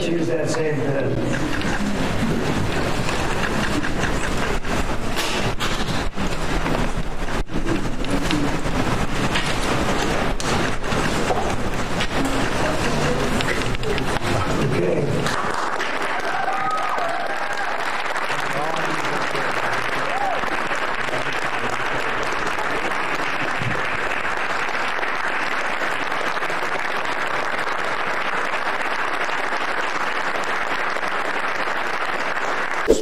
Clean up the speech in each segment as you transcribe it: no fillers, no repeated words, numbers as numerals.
let's use that same pen.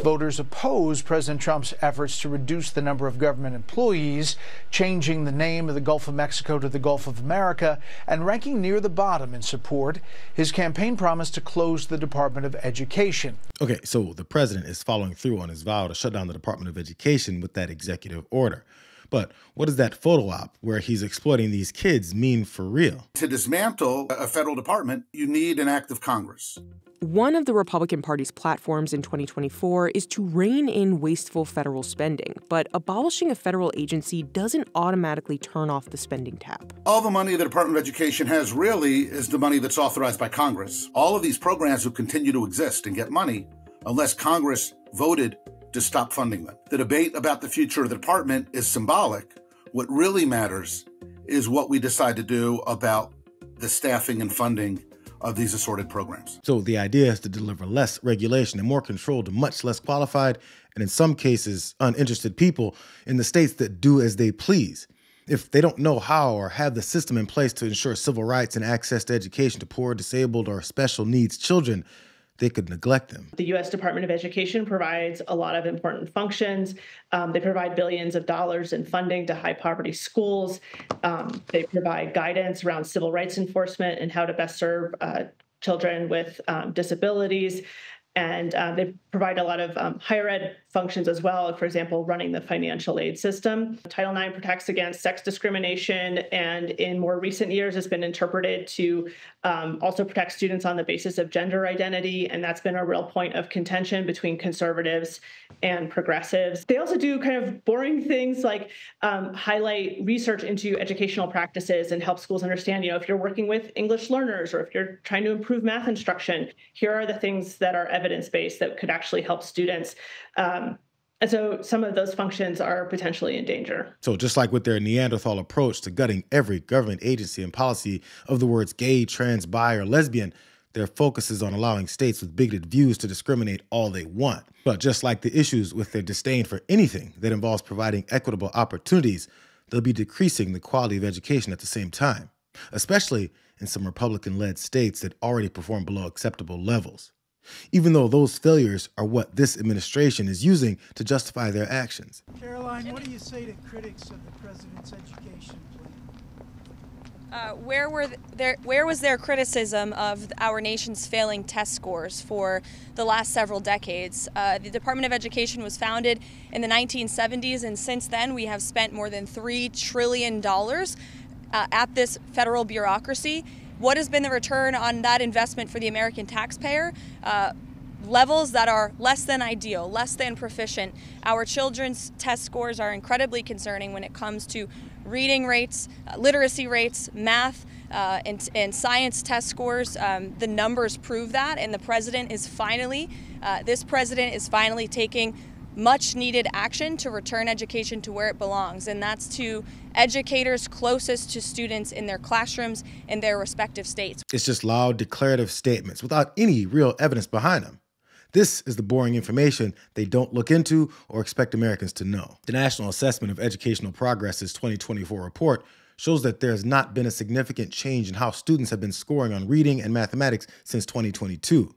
Voters oppose President Trump's efforts to reduce the number of government employees, changing the name of the Gulf of Mexico to the Gulf of America, and ranking near the bottom in support. His campaign promised to close the Department of Education. Okay, so the president is following through on his vow to shut down the Department of Education with that executive order. But what does that photo op where he's exploiting these kids mean for real? To dismantle a federal department, you need an act of Congress. One of the Republican Party's platforms in 2024 is to rein in wasteful federal spending, but abolishing a federal agency doesn't automatically turn off the spending tap. All the money the Department of Education has really is the money that's authorized by Congress. All of these programs will continue to exist and get money unless Congress voted to stop funding them. The debate about the future of the department is symbolic. What really matters is what we decide to do about the staffing and funding of these assorted programs. So the idea is to deliver less regulation and more control to much less qualified and in some cases uninterested people in the states that do as they please. If they don't know how or have the system in place to ensure civil rights and access to education to poor, disabled, or special needs children, they could neglect them. The U.S. Department of Education provides a lot of important functions. They provide billions of dollars in funding to high poverty schools. They provide guidance around civil rights enforcement and how to best serve children with disabilities. And they provide a lot of higher ed functions as well, for example, running the financial aid system. Title IX protects against sex discrimination, and in more recent years has been interpreted to also protect students on the basis of gender identity, and that's been a real point of contention between conservatives and progressives. They also do kind of boring things like highlight research into educational practices and help schools understand, if you're working with English learners or if you're trying to improve math instruction, here are the things that are evidence-based that could actually help students. And so some of those functions are potentially in danger. So just like with their Neanderthal approach to gutting every government agency and policy of the words gay, trans, bi, or lesbian, their focus is on allowing states with bigoted views to discriminate all they want. But just like the issues with their disdain for anything that involves providing equitable opportunities, they'll be decreasing the quality of education at the same time, especially in some Republican-led states that already perform below acceptable levels. Even though those failures are what this administration is using to justify their actions. Caroline, what do you say to critics of the president's education plan? Where was their criticism of our nation's failing test scores for the last several decades? The Department of Education was founded in the 1970s, and since then we have spent more than $3 trillion at this federal bureaucracy. What has been the return on that investment for the American taxpayer? Levels that are less than ideal, less than proficient. Our children's test scores are incredibly concerning when it comes to reading rates, literacy rates, math, and science test scores. The numbers prove that, and this president is finally taking much needed action to return education to where it belongs, and that's to educators closest to students in their classrooms in their respective states. It's just loud declarative statements without any real evidence behind them. This is the boring information they don't look into or expect Americans to know. The National Assessment of Educational Progress's 2024 report shows that there has not been a significant change in how students have been scoring on reading and mathematics since 2022.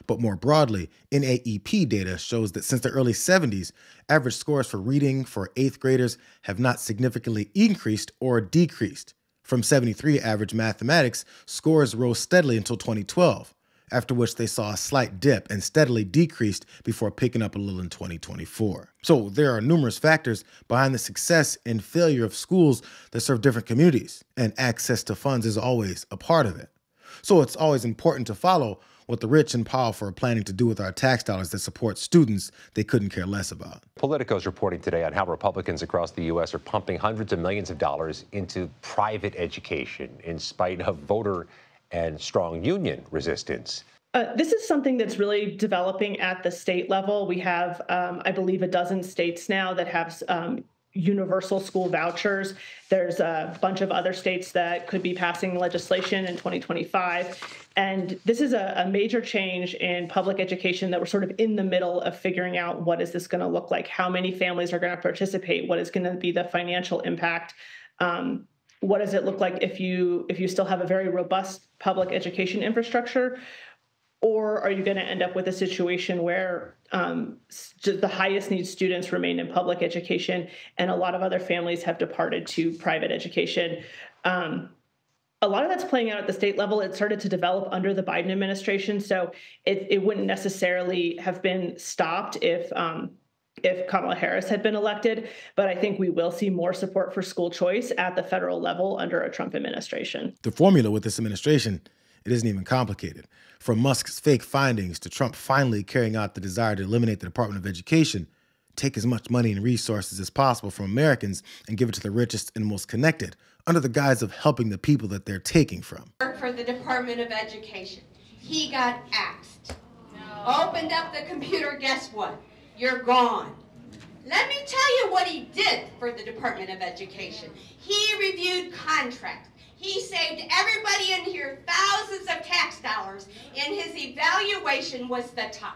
But more broadly, NAEP data shows that since the early 70s, average scores for reading for 8th graders have not significantly increased or decreased. From 73 average mathematics, scores rose steadily until 2012, after which they saw a slight dip and steadily decreased before picking up a little in 2024. So there are numerous factors behind the success and failure of schools that serve different communities, and access to funds is always a part of it. So it's always important to follow what the rich and powerful are planning to do with our tax dollars that support students they couldn't care less about. Politico's reporting today on how Republicans across the U.S. are pumping hundreds of millions of dollars into private education in spite of voter and strong union resistance. This is something that's really developing at the state level. We have, I believe, a dozen states now that have universal school vouchers. There's a bunch of other states that could be passing legislation in 2025. And this is a major change in public education that we're sort of in the middle of figuring out what is this going to look like, how many families are going to participate, what is going to be the financial impact. What does it look like if you still have a very robust public education infrastructure? Or are you going to end up with a situation where the highest need students remain in public education and a lot of other families have departed to private education? A lot of that's playing out at the state level. It started to develop under the Biden administration, so it wouldn't necessarily have been stopped if Kamala Harris had been elected. But I think we will see more support for school choice at the federal level under a Trump administration. The formula with this administration, it isn't even complicated. From Musk's fake findings to Trump finally carrying out the desire to eliminate the Department of Education, take as much money and resources as possible from Americans and give it to the richest and most connected, under the guise of helping the people that they're taking from. For the Department of Education, he got axed. Opened up the computer, guess what? You're gone. Let me tell you what he did for the Department of Education. He reviewed contracts. He saved everybody in here thousands of tax dollars, and his evaluation was the top.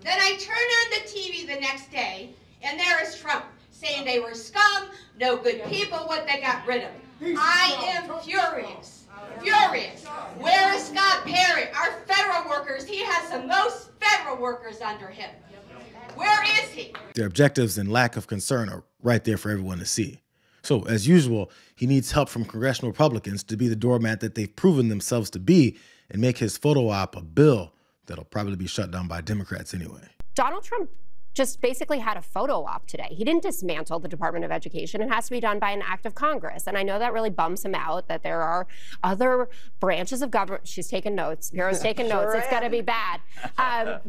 Then I turn on the TV the next day, and there is Trump saying they were scum, no good people, what they got rid of. I am furious. Furious. Where is Scott Perry? Our federal workers, he has the most federal workers under him. Where is he? Their objectives and lack of concern are right there for everyone to see. So, as usual, he needs help from congressional Republicans to be the doormat that they've proven themselves to be and make his photo op a bill that'll probably be shut down by Democrats anyway. Donald Trump just basically had a photo op today. He didn't dismantle the Department of Education. It has to be done by an act of Congress. And I know that really bums him out that there are other branches of government. She's taking notes. Bureau's taking notes. It's going to be bad.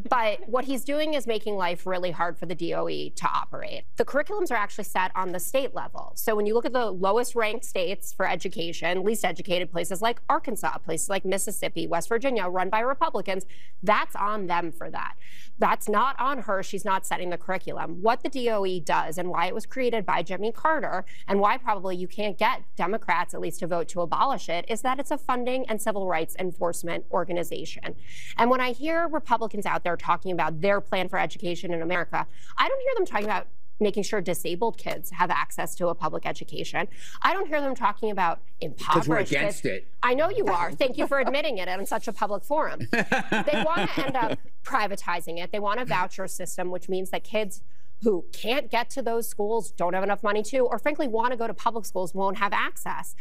But what he's doing is making life really hard for the DOE to operate. The curriculums are actually set on the state level. So when you look at the lowest ranked states for education, least educated places like Arkansas, places like Mississippi, West Virginia, run by Republicans, that's on them for that. That's not on her. She's not setting the curriculum. What the DOE does and why it was created by Jimmy Carter and why probably you can't get Democrats at least to vote to abolish it is that it's a funding and civil rights enforcement organization. And when I hear Republicans out there talking about their plan for education in America, I don't hear them talking about making sure disabled kids have access to a public education. I don't hear them talking about impoverished kids. Because we're against it. I know you are. Thank you for admitting it on such a public forum. They want to end up privatizing it. They want a voucher system, which means that kids who can't get to those schools, don't have enough money to, or frankly want to go to public schools, won't have access.